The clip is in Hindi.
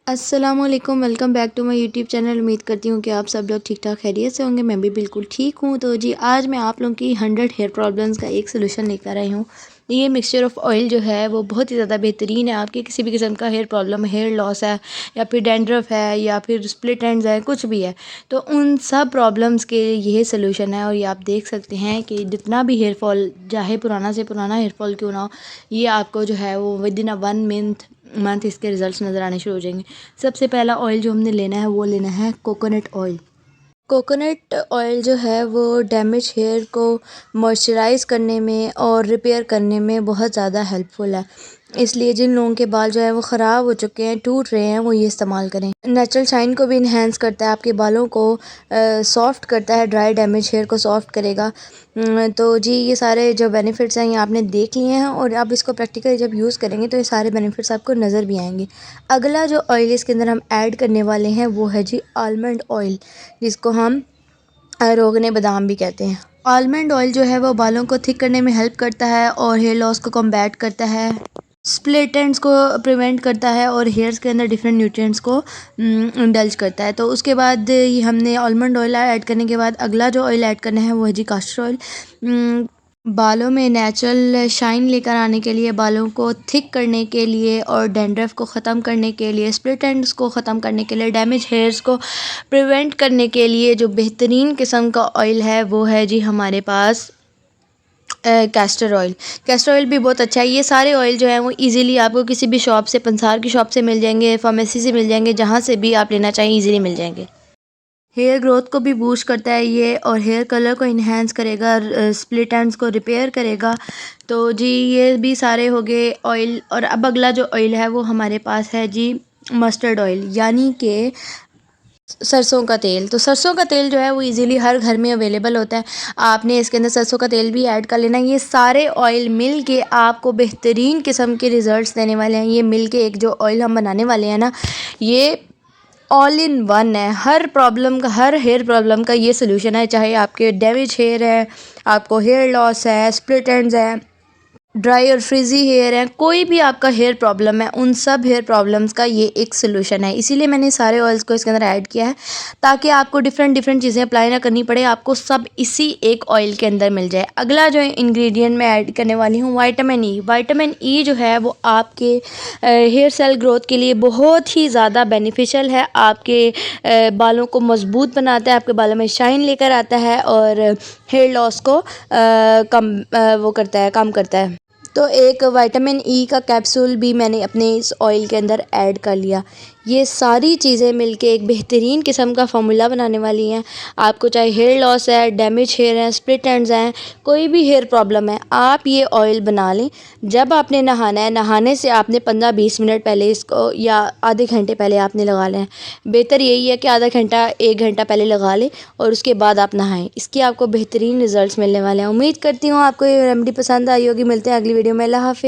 अस्सलामुअलैकुम, welcome back to my YouTube channel. उम्मीद करती हूँ कि आप सब लोग ठीक ठाक खैरियत से होंगे। मैं भी बिल्कुल ठीक हूँ। तो जी आज मैं आप लोगों की 100 हेयर प्रॉब्लम्स का एक सोल्यूशन लेकर आई हूँ। ये मिक्सचर ऑफ ऑयल जो है वो बहुत ही ज़्यादा बेहतरीन है। आपके किसी भी किस्म का हेयर प्रॉब्लम, हेयर लॉस है या फिर डैंड्रफ है या फिर स्प्लिट एंड्स है, कुछ भी है, तो उन सब प्रॉब्लम्स के ये सोल्यूशन है। और ये आप देख सकते हैं कि जितना भी हेयर फॉल, चाहे पुराना से पुराना हेयर फॉल क्यों ना हो, ये आपको जो है वो विद इन अ 1 मंथ इसके रिज़ल्ट्स नज़र आने शुरू हो जाएंगे। सबसे पहला ऑयल जो हमने लेना है वो लेना है कोकोनट ऑयल। कोकोनट ऑयल जो है वो डैमेज हेयर को मॉइस्चराइज़ करने में और रिपेयर करने में बहुत ज़्यादा हेल्पफुल है। इसलिए जिन लोगों के बाल जो है वो ख़राब हो चुके हैं, टूट रहे हैं, वो ये इस्तेमाल करें। नेचुरल शाइन को भी इन्हेंस करता है, आपके बालों को सॉफ्ट करता है, ड्राई डैमेज हेयर को सॉफ्ट करेगा। तो जी ये सारे जो बेनिफिट्स हैं ये आपने देख लिए हैं और आप इसको प्रैक्टिकली जब यूज़ करेंगे तो ये सारे बेनिफिट्स आपको नज़र भी आएंगे। अगला जो ऑयल इसके अंदर हम ऐड करने वाले हैं वो है जी आलमंड ऑयल, जिसको हम रोगने बादाम भी कहते हैं। आलमंड ऑयल जो है वो बालों को थिक करने में हेल्प करता है और हेयर लॉस को कॉम्बैट करता है, स्प्लिट एंड्स को प्रिवेंट करता है और हेयर्स के अंदर डिफरेंट न्यूट्रिएंट्स को इंडल्ज करता है। तो उसके बाद ये हमने आलमंड ऑयल ऐड करने के बाद अगला जो ऑयल ऐड करना है वो है जी कास्टर ऑयल। बालों में नेचुरल शाइन लेकर आने के लिए, बालों को थिक करने के लिए और डैंड्रफ को ख़त्म करने के लिए, स्प्लिट एंड्स को ख़त्म करने के लिए, डैमेज हेयर्स को प्रिवेंट करने के लिए जो बेहतरीन किस्म का ऑयल है वो है जी हमारे पास कैस्टर ऑयल। कैस्टर ऑयल भी बहुत अच्छा है। ये सारे ऑयल जो हैं वो इजीली आपको किसी भी शॉप से, पंसार की शॉप से मिल जाएंगे, फार्मेसी से मिल जाएंगे, जहाँ से भी आप लेना चाहें इजीली मिल जाएंगे। हेयर ग्रोथ को भी बूस्ट करता है ये और हेयर कलर को इन्हेंस करेगा, स्प्लिट एंड्स को रिपेयर करेगा। तो जी ये भी सारे हो गए ऑयल। और अब अगला जो ऑयल है वो हमारे पास है जी मस्टर्ड ऑयल, यानी कि सरसों का तेल। तो सरसों का तेल जो है वो इजीली हर घर में अवेलेबल होता है। आपने इसके अंदर सरसों का तेल भी ऐड कर लेना। ये सारे ऑयल मिल के आपको बेहतरीन किस्म के रिज़ल्ट्स देने वाले हैं। ये मिल के एक जो ऑयल हम बनाने वाले हैं ना, ये ऑल इन वन है। हर प्रॉब्लम का, हर हेयर प्रॉब्लम का ये सोल्यूशन है। चाहे आपके डैमेज हेयर है, आपको हेयर लॉस है, स्प्लिट एंड्स है, ड्राई और फ्रिजी हेयर है, कोई भी आपका हेयर प्रॉब्लम है, उन सब हेयर प्रॉब्लम्स का ये एक सोल्यूशन है। इसीलिए मैंने सारे ऑयल्स को इसके अंदर ऐड किया है ताकि आपको डिफरेंट चीज़ें अप्लाई ना करनी पड़े, आपको सब इसी एक ऑयल के अंदर मिल जाए। अगला जो इंग्रेडिएंट मैं ऐड करने वाली हूँ विटामिन ई। विटामिन ई जो है वो आपके हेयर सेल ग्रोथ के लिए बहुत ही ज़्यादा बेनिफिशियल है। आपके बालों को मजबूत बनाता है, आपके बालों में शाइन लेकर आता है और हेयर लॉस को कम करता है। तो एक विटामिन ई का कैप्सूल भी मैंने अपने इस ऑयल के अंदर ऐड कर लिया। ये सारी चीज़ें मिलके एक बेहतरीन किस्म का फार्मूला बनाने वाली हैं। आपको चाहे हेयर लॉस है, डैमेज हेयर है, स्प्लिट एंड्स हैं, कोई भी हेयर प्रॉब्लम है, आप ये ऑयल बना लें। जब आपने नहाना है, नहाने से आपने 15-20 मिनट पहले इसको या आधे घंटे पहले आपने लगा लें। बेहतर यही है कि आधा घंटा 1 घंटा पहले लगा लें और उसके बाद आप नहाएं। इसके आपको बेहतरीन रिजल्ट्स मिलने वाले हैं। उम्मीद करती हूँ आपको ये रेमेडी पसंद आई होगी। मिलते हैं अगली वीडियो में। अल्लाह हाफ़िज़।